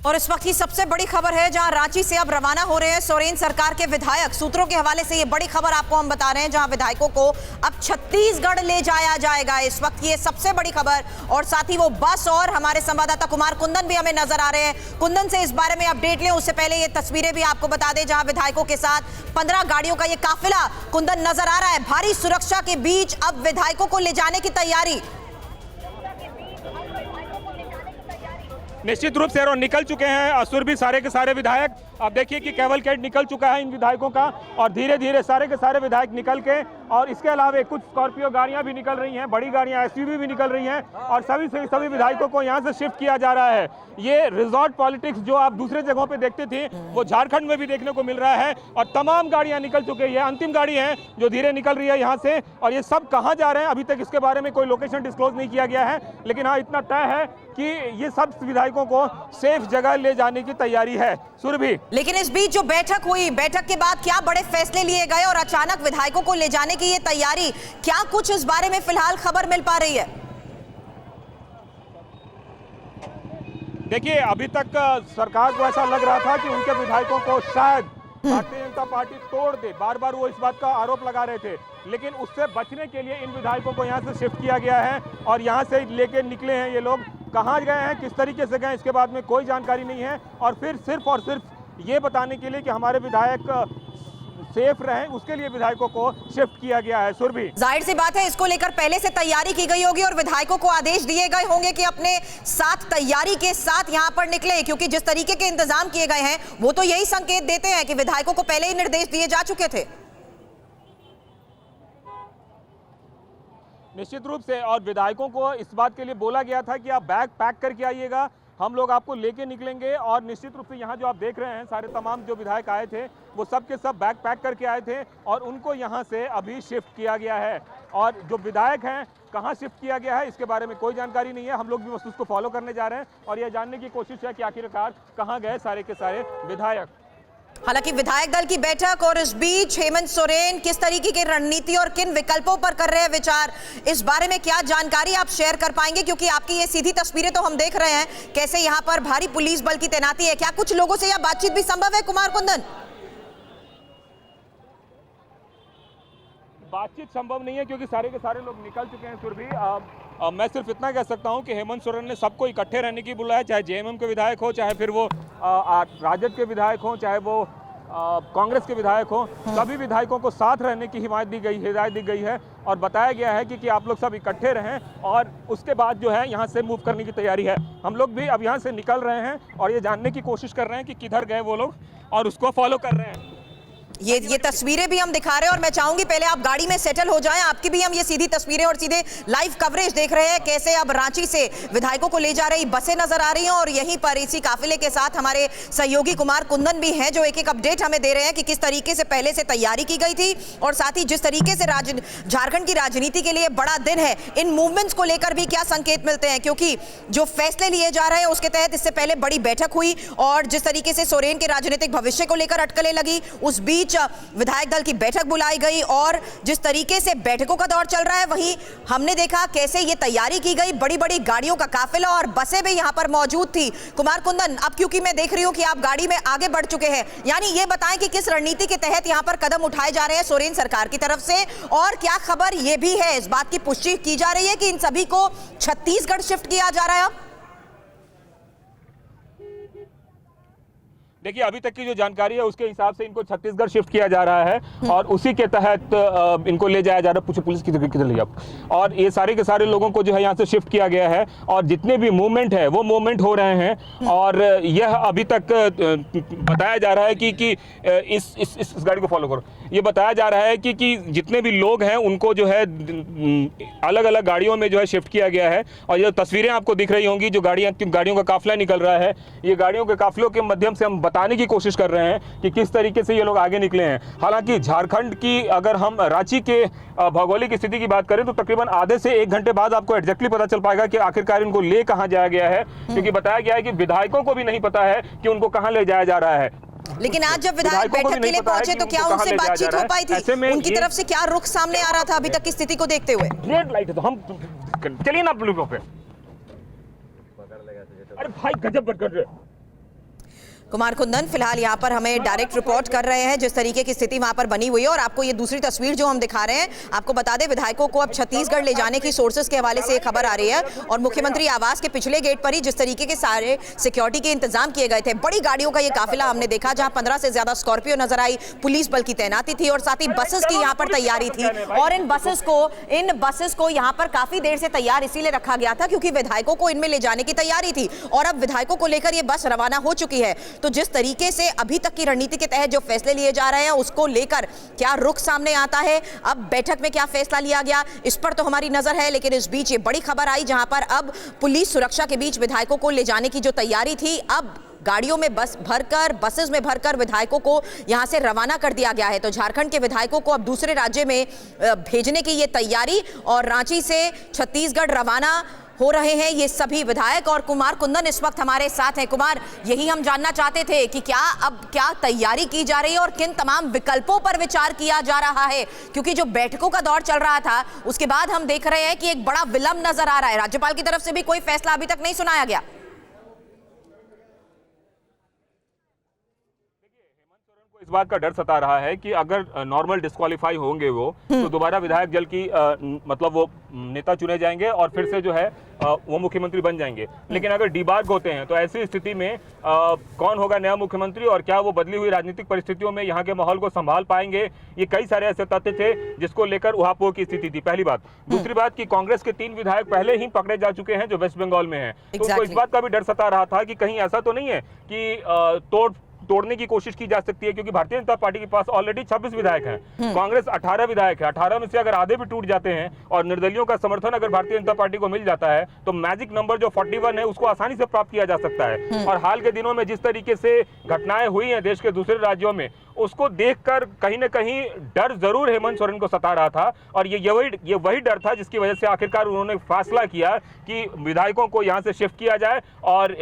और इस वक्त की सबसे बड़ी खबर है, जहां रांची से अब रवाना हो रहे हैं सोरेन सरकार के विधायक। सूत्रों के हवाले से ये बड़ी खबर आपको हम बता रहे हैं, जहां विधायकों को अब छत्तीसगढ़ ले जाया जाएगा। इस वक्त ये सबसे बड़ी खबर, और साथ ही वो बस, और हमारे संवाददाता कुमार कुंदन भी हमें नजर आ रहे हैं। कुंदन से इस बारे में अपडेट लें, उससे पहले ये तस्वीरें भी आपको बता दें, जहां विधायकों के साथ 15 गाड़ियों का ये काफिला कुंदन नजर आ रहा है। भारी सुरक्षा के बीच अब विधायकों को ले जाने की तैयारी। निश्चित रूप से और निकल चुके हैं असुर भी सारे के सारे विधायक। आप देखिए कि कैवलकेड निकल चुका है इन विधायकों का, और धीरे धीरे सारे के सारे विधायक निकल के, और इसके अलावा कुछ स्कॉर्पियो गाड़ियां भी निकल रही हैं, बड़ी गाड़ियां एसयूवी भी निकल रही हैं, और सभी विधायकों को यहां से शिफ्ट किया जा रहा है। ये रिजॉर्ट पॉलिटिक्स जो आप दूसरे जगहों पे देखते थे, वो झारखंड में भी देखने को मिल रहा है, और तमाम गाड़ियां निकल चुकी है। अंतिम गाड़ी है जो धीरे निकल रही है यहाँ से, और ये सब कहाँ जा रहे हैं अभी तक इसके बारे में कोई लोकेशन डिस्क्लोज नहीं किया गया है, लेकिन हाँ इतना तय है कि ये सब विधायकों को सेफ जगह ले जाने की तैयारी है। सुरभि, लेकिन इस बीच जो बैठक हुई, बैठक के बाद क्या बड़े फैसले लिए गए, और अचानक विधायकों को ले जाने की ये तैयारी, क्या कुछ इस बारे में फिलहाल खबर मिल पा रही है? देखिए, अभी तक सरकार को ऐसा लग रहा था कि उनके विधायकों को शायद भारतीय जनता पार्टी तोड़ दे, बार बार वो इस बात का आरोप लगा रहे थे, लेकिन उससे बचने के लिए इन विधायकों को यहाँ से शिफ्ट किया गया है, और यहाँ से लेके निकले हैं। ये लोग कहाँ गए हैं, किस तरीके से गए, इसके बाद में कोई जानकारी नहीं है, और फिर सिर्फ और सिर्फ ये बताने के लिए कि हमारे विधायक सेफ रहें, उसके लिए विधायकों को शिफ्ट किया गया है। सुरभि, जाहिर सी बात है, इसको लेकर पहले से तैयारी की गई होगी, और विधायकों को आदेश दिए गए होंगे कि अपने साथ तैयारी के साथ यहां पर निकले, क्योंकि जिस तरीके के इंतजाम किए गए हैं वो तो यही संकेत देते हैं कि विधायकों को पहले ही निर्देश दिए जा चुके थे। निश्चित रूप से, और विधायकों को इस बात के लिए बोला गया था कि आप बैग पैक करके आइएगा, हम लोग आपको लेके निकलेंगे। और निश्चित रूप से यहाँ जो आप देख रहे हैं, सारे तमाम जो विधायक आए थे वो सब के सब बैग पैक करके आए थे, और उनको यहाँ से अभी शिफ्ट किया गया है। और जो विधायक हैं कहाँ शिफ्ट किया गया है इसके बारे में कोई जानकारी नहीं है। हम लोग भी बस उसको फॉलो करने जा रहे हैं, और यह जानने की कोशिश है कि आखिरकार कहाँ गए सारे के सारे विधायक। हालांकि विधायक दल की बैठक, और इस बीच हेमंत सोरेन किस तरीके की रणनीति और किन विकल्पों पर कर रहे हैं विचार, इस बारे में क्या जानकारी आप शेयर कर पाएंगे? क्योंकि आपकी ये सीधी तस्वीरें तो हम देख रहे हैं, कैसे यहाँ पर भारी पुलिस बल की तैनाती है। क्या कुछ लोगों से यह बातचीत भी संभव है, कुमार कुंदन? बातचीत संभव नहीं है क्योंकि सारे के सारे लोग निकल चुके हैं। सुरभि, मैं सिर्फ इतना कह सकता हूं कि हेमंत सोरेन ने सबको इकट्ठे रहने की बुलाया, चाहे जेएमएम के विधायक हो, चाहे फिर वो राजद के विधायक हो, चाहे वो कांग्रेस के विधायक हो, सभी विधायकों को साथ रहने की हिदायत दी गई है, और बताया गया है कि आप लोग सब इकट्ठे रहें, और उसके बाद जो है यहाँ से मूव करने की तैयारी है। हम लोग भी अब यहाँ से निकल रहे हैं, और ये जानने की कोशिश कर रहे हैं कि किधर गए वो लोग, और उसको फॉलो कर रहे हैं। ये तस्वीरें भी हम दिखा रहे हैं, और मैं चाहूंगी पहले आप गाड़ी में सेटल हो जाएं। आपकी भी हम ये सीधी तस्वीरें और सीधे लाइव कवरेज देख रहे हैं, कैसे अब रांची से विधायकों को ले जा रही बसें नजर आ रही हैं, और यहीं पर इसी काफिले के साथ हमारे सहयोगी कुमार कुंदन भी हैं, जो एक एक अपडेट हमें दे रहे हैं कि किस तरीके से पहले से तैयारी की गई थी, और साथ ही जिस तरीके से झारखंड की राजनीति के लिए बड़ा दिन है, इन मूवमेंट्स को लेकर भी क्या संकेत मिलते हैं, क्योंकि जो फैसले लिए जा रहे हैं उसके तहत इससे पहले बड़ी बैठक हुई, और जिस तरीके से सोरेन के राजनीतिक भविष्य को लेकर अटकलें लगी, उस बीच विधायक दल की बैठक बुलाई गई, और जिस तरीके से बैठकों का दौर चल रहा है, वहीं हमने देखा कैसे ये तैयारी की गई, बड़ी बड़ी गाड़ियों का काफिला और बसें भी यहां पर मौजूद थी। कुमार कुंदन, अब क्योंकि मैं देख रही हूं कि आप गाड़ी में आगे बढ़ चुके हैं, यानी ये बताएं कि किस रणनीति के तहत यहां पर कदम उठाए जा रहे हैं सोरेन सरकार की तरफ से, और क्या खबर ये भी है, इस बात की पुष्टि की जा रही है कि इन सभी को छत्तीसगढ़ शिफ्ट किया जा रहा है? देखिए, अभी तक की जो जानकारी है उसके हिसाब से इनको छत्तीसगढ़ शिफ्ट किया जा रहा है, और उसी के तहत इनको ले जाया जा रहा है। पूछो पुलिस किधर ले आप, और ये सारे के सारे लोगों को जो है यहाँ से शिफ्ट किया गया है, और जितने भी मूवमेंट है वो मूवमेंट हो रहे हैं, और यह अभी तक बताया जा रहा है कि इस गाड़ी को फॉलो करो। ये बताया जा रहा है कि जितने भी लोग हैं उनको जो है अलग अलग गाड़ियों में जो है शिफ्ट किया गया है, और ये तस्वीरें आपको दिख रही होंगी, जो गाड़ियों का काफिला निकल रहा है, ये गाड़ियों के काफिलों के माध्यम से हम बताने की कोशिश कर रहे हैं कि किस तरीके से ये लोग आगे निकले हैं। हालांकि झारखंड की, अगर हम रांची के भौगोलिक स्थिति की बात करें, तो तकरीबन आधे से 1 घंटे बाद आपको एग्जैक्टली पता चल पाएगा कि आखिरकार इनको ले कहां जाया गया है, क्योंकि बताया गया है कि विधायकों को भी नहीं पता है कि उनको कहां ले जाया जा रहा है। लेकिन आज जब विधायक बैठक के लिए पहुंचे तो क्या उनसे बातचीत हो पाई थी? उनकी तरफ से क्या रुख सामने आ रहा था अभी तक की स्थिति को देखते हुए? रेड लाइट है तो हम चलिए ना ब्लू पे। अरे भाई गजब कर रहे। कुमार कुंदन फिलहाल यहाँ पर हमें डायरेक्ट रिपोर्ट कर रहे हैं जिस तरीके की स्थिति वहां पर बनी हुई है। और आपको ये दूसरी तस्वीर जो हम दिखा रहे हैं, आपको बता दें विधायकों को अब छत्तीसगढ़ ले जाने की सोर्सेस के हवाले से खबर आ रही है। और मुख्यमंत्री आवास के पिछले गेट पर ही जिस तरीके के सारे सिक्योरिटी के इंतजाम किए गए थे, बड़ी गाड़ियों का ये काफिला हमने देखा, जहां 15 से ज्यादा स्कॉर्पियो नजर आई, पुलिस बल की तैनाती थी और साथ ही बसेस की यहाँ पर तैयारी थी। और इन बसेस को यहाँ पर काफी देर से तैयार इसीलिए रखा गया था क्योंकि विधायकों को इनमें ले जाने की तैयारी थी। और अब विधायकों को लेकर ये बस रवाना हो चुकी है। तो जिस तरीके से अभी तक की रणनीति के तहत जो फैसले लिए जा रहे हैं, उसको लेकर क्या रुख सामने आता है, अब बैठक में क्या फैसला लिया गया, इस पर तो हमारी नजर है। लेकिन इस बीच ये बड़ी खबर आई जहां पर अब पुलिस सुरक्षा के बीच विधायकों को ले जाने की जो तैयारी थी, अब गाड़ियों में बसेस में भरकर विधायकों को यहां से रवाना कर दिया गया है। तो झारखंड के विधायकों को अब दूसरे राज्य में भेजने की ये तैयारी, और रांची से छत्तीसगढ़ रवाना हो रहे हैं ये सभी विधायक। और कुमार कुंदन इस वक्त हमारे साथ हैं। कुमार, यही हम जानना चाहते थे कि क्या तैयारी की जा रही है और किन तमाम विकल्पों पर विचार किया जा रहा है, क्योंकि जो बैठकों का दौर चल रहा था उसके बाद हम देख रहे हैं कि एक बड़ा विलंब नजर आ रहा है। राज्यपाल की तरफ से भी कोई फैसला अभी तक नहीं सुनाया गया। इस बात का डर सता रहा है कि अगर नॉर्मल डिस्क्वालीफाई होंगे वो तो दोबारा विधायक जल की मतलब वो नेता चुने जाएंगे और फिर से जो है वो मुख्यमंत्री बन जाएंगे। लेकिन अगर डिबार्ग होते हैं तो ऐसी स्थिति में कौन होगा नया मुख्यमंत्री और क्या वो बदली हुई राजनीतिक परिस्थितियों में यहाँ के माहौल को संभाल पाएंगे, ये कई सारे ऐसे तथ्य थे जिसको लेकर उहापोह की स्थिति थी। पहली बात। दूसरी बात कि कांग्रेस के 3 विधायक पहले ही पकड़े जा चुके हैं जो वेस्ट बंगाल में हैं। तो उनको इस बात का भी डर सता रहा था कि कहीं ऐसा तो नहीं है कि तोड़ने की कोशिश की जा सकती है, क्योंकि भारतीय जनता पार्टी के पास ऑलरेडी 26 विधायक हैं, कांग्रेस 18 विधायक है। 18 में से अगर आधे भी टूट जाते हैं और निर्दलियों का समर्थन अगर भारतीय जनता पार्टी को मिल जाता है तो मैजिक नंबर जो 41 है उसको आसानी से प्राप्त किया जा सकता है। और हाल के दिनों में जिस तरीके से घटनाएं हुई हैं देश के दूसरे राज्यों में, उसको देखकर कहीं ना कहीं डर जरूर हेमंत सोरेन को सता रहा था। और ये वही डर था जिसकी वजह से आखिरकार उन्होंने फैसला किया कि विधायकों को यहां से शिफ्ट किया जाए और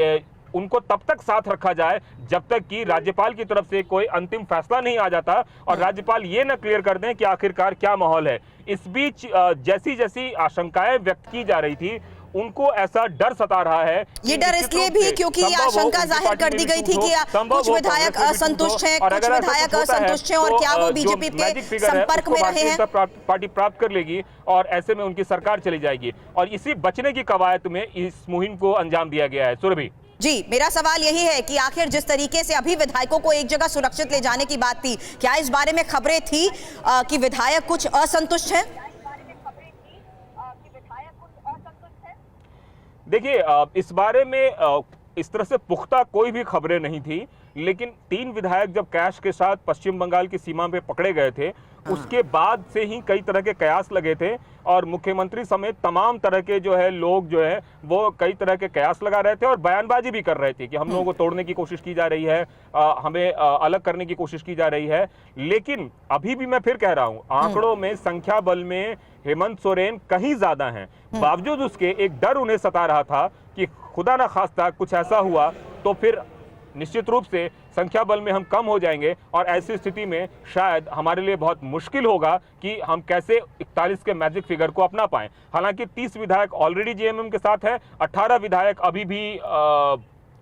उनको तब तक साथ रखा जाए जब तक कि राज्यपाल की तरफ से कोई अंतिम फैसला नहीं आ जाता और राज्यपाल ये न क्लियर कर दें कि आखिरकार क्या माहौल है। इस बीच जैसी जैसी आशंकाएं व्यक्त की जा रही थी, उनको ऐसा डर सता रहा है। ये डर इसलिए भी क्योंकि आशंका जाहिर कर दी गई थी कि कुछ विधायक असंतुष्ट हैं, कुछ विधायक असंतुष्ट हैं और क्या वो बीजेपी के संपर्क में रहे हैं। पार्टी प्राप्त कर लेगी और ऐसे में उनकी सरकार चली जाएगी और इसी बचने की कवायद में इस मुहिम को अंजाम दिया गया है। सुरभि जी, मेरा सवाल यही है कि आखिर जिस तरीके से अभी विधायकों को एक जगह सुरक्षित ले जाने की बात थी, क्या इस बारे में खबरें थी कि विधायक कुछ असंतुष्ट हैं? देखिए, इस बारे में इस तरह से पुख्ता कोई भी खबरें नहीं थी, लेकिन 3 विधायक जब कैश के साथ पश्चिम बंगाल की सीमा पे पकड़े गए थे, उसके बाद से ही कई तरह के कयास लगे थे और मुख्यमंत्री समेत तमाम तरह के जो है लोग जो है वो कई तरह के कयास लगा रहे थे और बयानबाजी भी कर रहे थे कि हम लोगों को तोड़ने की कोशिश की जा रही है, हमें अलग करने की कोशिश की जा रही है। लेकिन अभी भी मैं फिर कह रहा हूं, आंकड़ों में संख्या बल में हेमंत सोरेन कहीं ज्यादा हैं। बावजूद उसके एक डर उन्हें सता रहा था कि खुदा ना खास्ता कुछ ऐसा हुआ तो फिर निश्चित रूप से संख्या बल में हम कम हो जाएंगे और ऐसी स्थिति में शायद हमारे लिए बहुत मुश्किल होगा कि हम कैसे 41 के मैजिक फिगर को अपना पाएं। हालांकि 30 विधायक ऑलरेडी जेएमएम के साथ है, 18 विधायक अभी भी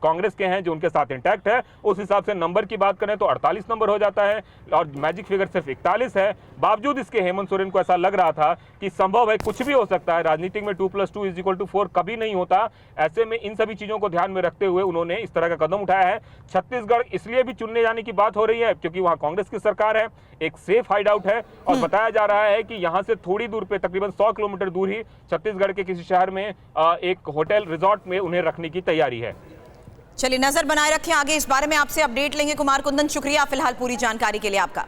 कांग्रेस के हैं जो उनके साथ इंटैक्ट है। उस हिसाब से नंबर की बात करें तो 48 नंबर हो जाता है और मैजिक फिगर सिर्फ 41 है। बावजूद इसके हेमंत सोरेन को ऐसा लग रहा था कि संभव है कुछ भी हो सकता है, राजनीति में 2+2=4 कभी नहीं होता। ऐसे में इन सभी चीजों को ध्यान में रखते हुए उन्होंने इस तरह का कदम उठाया है। छत्तीसगढ़ इसलिए भी चुनने जाने की बात हो रही है क्योंकि वहां कांग्रेस की सरकार है, एक सेफ हाइड आउट है और बताया जा रहा है कि यहां से थोड़ी दूर पे तकरीबन 100 किलोमीटर दूर ही छत्तीसगढ़ के किसी शहर में एक होटल रिजॉर्ट में उन्हें रखने की तैयारी है। चलिए, नजर बनाए रखें, आगे इस बारे में आपसे अपडेट लेंगे। कुमार कुंदन, शुक्रिया फिलहाल पूरी जानकारी के लिए आपका।